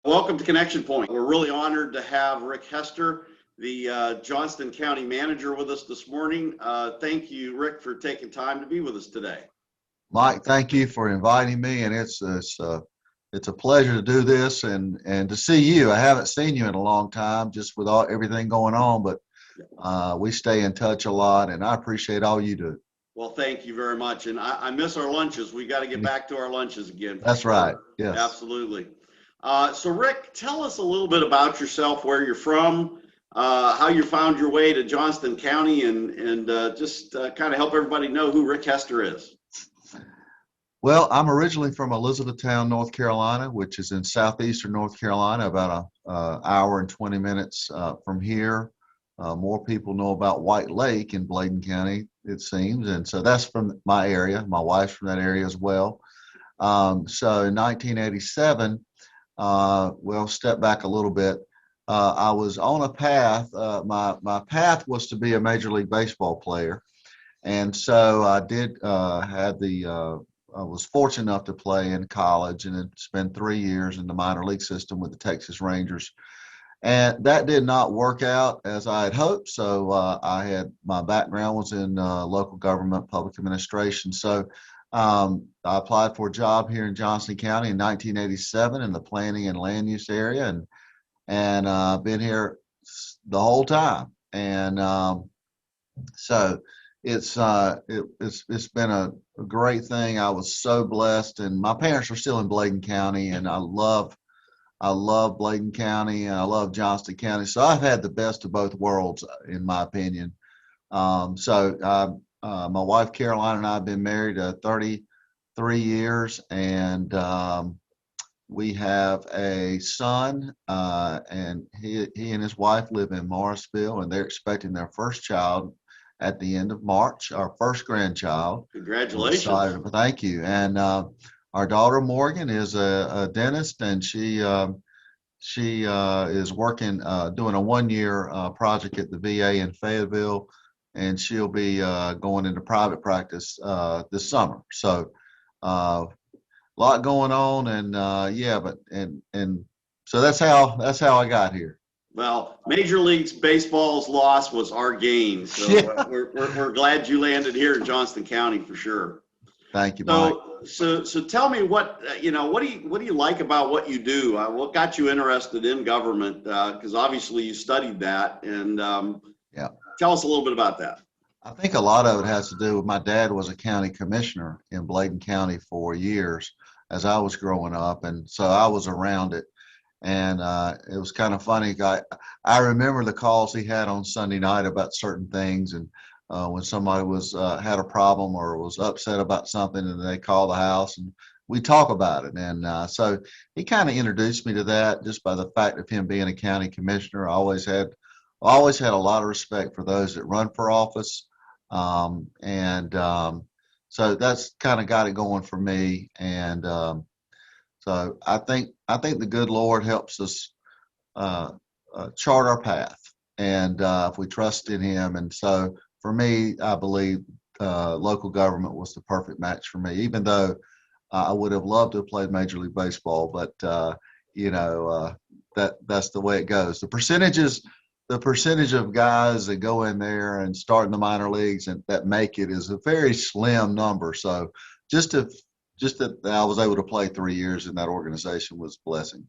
Welcome to Connection Point. We're really honored to have Rick Hester, the Johnston County manager, with us this morning. Thank you, Rick, for taking time to be with us today. Mike, thank you for inviting me, and it's a pleasure to do this and to see you. I haven't seen you in a long time, just with everything going on, but we stay in touch a lot, and I appreciate all you do. Well, thank you very much. And I miss our lunches. We got to get back to our lunches again. That's sure. right. Yes. Absolutely. So, Rick, tell us a little bit about yourself, where you're from, how you found your way to Johnston County, and just kind of help everybody know who Rick Hester is. Well, I'm originally from Elizabethtown, North Carolina, which is in southeastern North Carolina, about an hour and 20 minutes from here. More people know about White Lake in Bladen County, it seems, and so that's from my area. My wife's from that area as well. So in 1987, well, step back a little bit. I was on a path. My path was to be a Major League Baseball player, and so I did I was fortunate enough to play in college and then spend 3 years in the minor league system with the Texas Rangers. And that did not work out as I had hoped. So my background was in local government, public administration. So I applied for a job here in Johnston County in 1987 in the planning and land use area, and been here the whole time. And so it's been a great thing. I was so blessed, and my parents are still in Bladen County, and I love Bladen County, and I love Johnston County. So I've had the best of both worlds, in my opinion. My wife Caroline and I have been married 33 years, and we have a son, and he and his wife live in Morrisville, and they're expecting their first child at the end of March, our first grandchild. Congratulations. Thank you. And our daughter Morgan is a dentist, and she is working, doing a 1-year project at the VA in Fayetteville, and she'll be going into private practice this summer. So a lot going on, and so that's how I got here. Well, Major League Baseball's loss was our gain, so yeah. We're glad you landed here in Johnston County for sure. Thank you, Mike. So tell me what do you like about what you do? What got you interested in government? Because obviously you studied that, and yeah. Tell us a little bit about that. I think a lot of it has to do with my dad was a county commissioner in Bladen County for years as I was growing up, and so I was around it. And it was kind of funny. I remember the calls he had on Sunday night about certain things, and when somebody had a problem or was upset about something, and they call the house and we talk about it. And so he kind of introduced me to that just by the fact of him being a county commissioner. I always had a lot of respect for those that run for office, so that's kind of got it going for me. And so I think the good Lord helps us chart our path, and if we trust in Him. And so for me, I believe local government was the perfect match for me, even though I would have loved to have played Major League Baseball. But that's the way it goes. The percentage of guys that go in there and start in the minor leagues and that make it is a very slim number. So just that I was able to play 3 years in that organization was a blessing.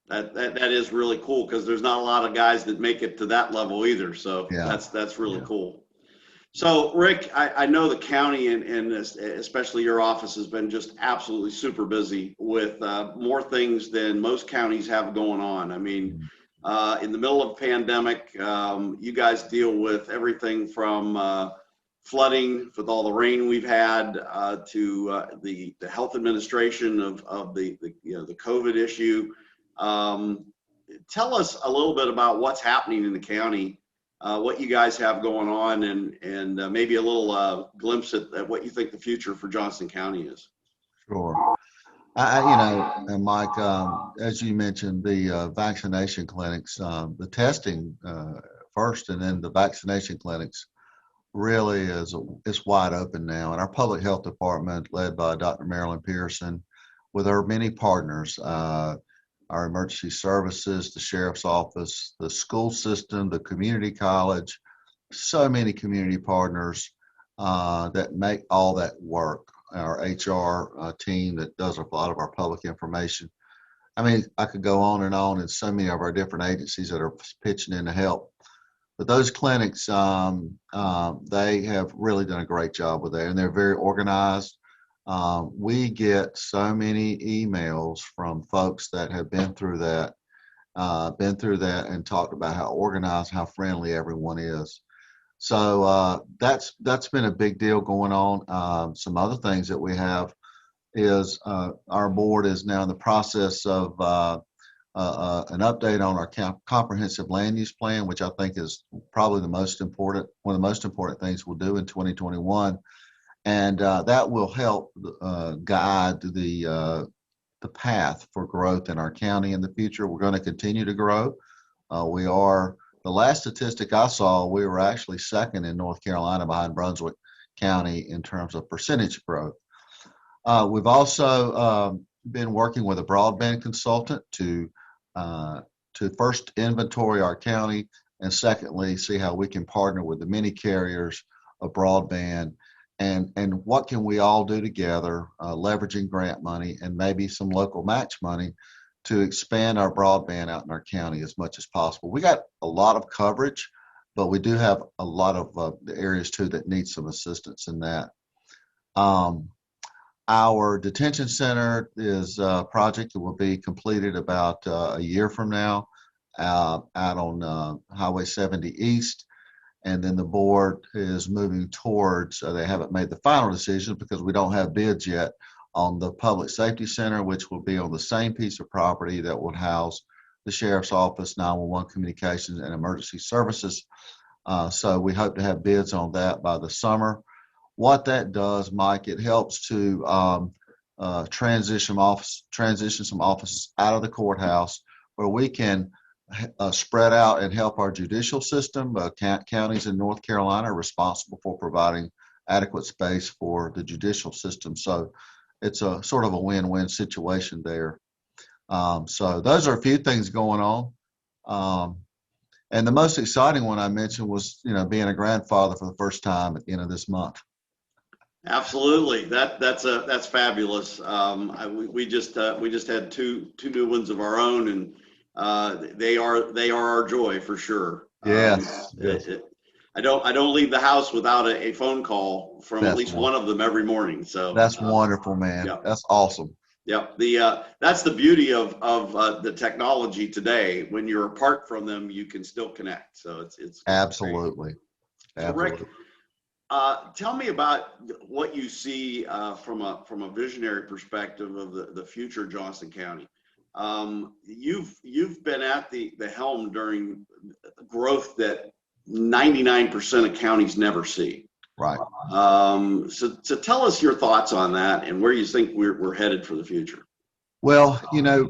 That is really cool, because there's not a lot of guys that make it to that level either. So yeah. That's really cool. So Rick, I know the county and especially your office has been just absolutely super busy with more things than most counties have going on. I mean, in the middle of a pandemic, you guys deal with everything from flooding with all the rain we've had to the health administration of the COVID issue. Tell us a little bit about what's happening in the county, what you guys have going on, and maybe a little glimpse at what you think the future for Johnston County is. Sure. And Mike, as you mentioned, the vaccination clinics, the testing first, and then the vaccination clinics really is wide open now. And our public health department, led by Dr. Marilyn Pearson, with our many partners, our emergency services, the sheriff's office, the school system, the community college, so many community partners that make all that work. Our HR team that does a lot of our public information. I mean, I could go on and so many of our different agencies that are pitching in to help. But those clinics, they have really done a great job with that, and they're very organized. We get so many emails from folks that have been through that and talked about how organized, how friendly everyone is. So that's been a big deal going on. Some other things that we have is our board is now in the process of an update on our comprehensive land use plan, which I think is probably one of the most important things we'll do in 2021. And that will help guide the path for growth in our county in the future. We're going to continue to grow. The last statistic I saw, we were actually second in North Carolina behind Brunswick County in terms of percentage growth. We've also been working with a broadband consultant to first inventory our county, and secondly, see how we can partner with the many carriers of broadband and what can we all do together, leveraging grant money and maybe some local match money to expand our broadband out in our county as much as possible. We got a lot of coverage, but we do have a lot of the areas too that need some assistance in that. Our detention center is a project that will be completed about a year from now out on Highway 70 East. And then the board is moving towards, they haven't made the final decision because we don't have bids yet on the public safety center, which will be on the same piece of property that would house the sheriff's office, 911 communications, and emergency services. So we hope to have bids on that by the summer. What that does, Mike, it helps to transition some offices out of the courthouse where we can spread out and help our judicial system. Counties in North Carolina are responsible for providing adequate space for the judicial system. So it's a sort of a win-win situation there. So those are a few things going on. And the most exciting one I mentioned was, being a grandfather for the first time at the end of this month. Absolutely, that's fabulous. We just had two new ones of our own, and they are our joy for sure. Yes. I don't leave the house without a phone call from at least one of them every morning. So that's wonderful, man. Yeah. That's awesome. Yep. That's the beauty of the technology today. When you're apart from them, you can still connect. So it's absolutely. So Rick, tell me about what you see from a visionary perspective of the future Johnston County. You've been at the helm during growth that 99% of counties never see. Right. So tell us your thoughts on that and where you think we're headed for the future. Well,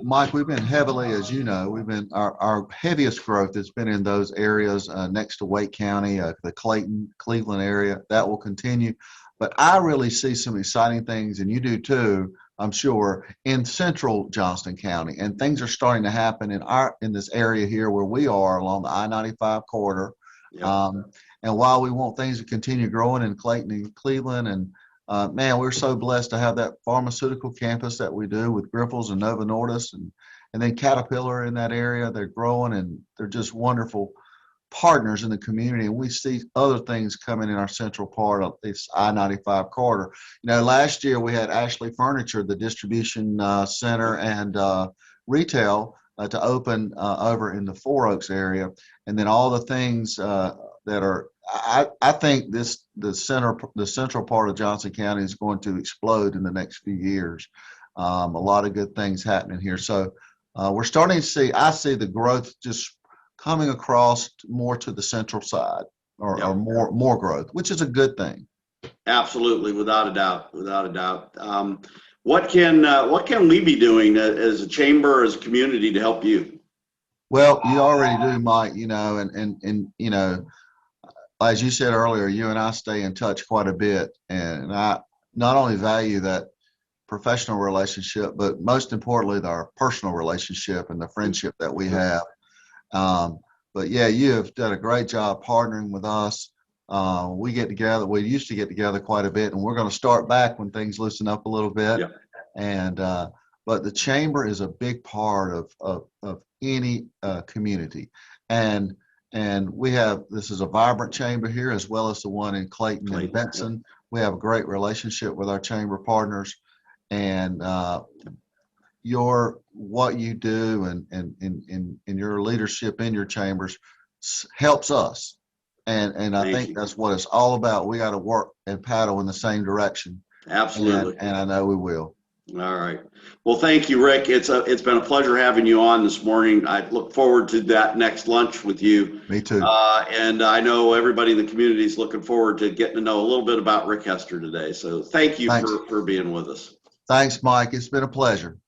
Mike, we've been heavily, as you know, our heaviest growth has been in those areas next to Wake County, the Clayton, Cleveland area. That will continue. But I really see some exciting things, and you do too, I'm sure, in central Johnston County. And things are starting to happen in this area here where we are along the I-95 corridor. Yep. And while we want things to continue growing in Clayton and Cleveland, and man, we're so blessed to have that pharmaceutical campus that we do with Grifols and Novo Nordisk and then Caterpillar in that area. They're growing and they're just wonderful partners in the community. And we see other things coming in our central part of this I-95 corridor. Last year we had Ashley Furniture, the distribution center and retail to open over in the Four Oaks area. And then all the things that are, I think the central part of Johnston County is going to explode in the next few years. A lot of good things happening here. So we're starting to I see the growth just coming across more to the central side or more growth, which is a good thing. Absolutely, without a doubt. What can we be doing as a chamber, as a community to help you? Well, you already do, Mike, and as you said earlier, you and I stay in touch quite a bit, and I not only value that professional relationship, but most importantly, our personal relationship and the friendship that we have. But yeah, you have done a great job partnering with us. We get together. We used to get together quite a bit, and we're going to start back when things loosen up a little bit. Yeah. And but the chamber is a big part of any community, and we have, this is a vibrant chamber here as well as the one in Clayton and Benson. Yep. We have a great relationship with our chamber partners, and what you do and your leadership in your chambers helps us. And I think that's what it's all about. We got to work and paddle in the same direction. Absolutely. And I know we will. All right. Well, thank you, Rick. It's been a pleasure having you on this morning. I look forward to that next lunch with you. Me too. And I know everybody in the community is looking forward to getting to know a little bit about Rick Hester today. So thank you for being with us. Thanks, Mike. It's been a pleasure.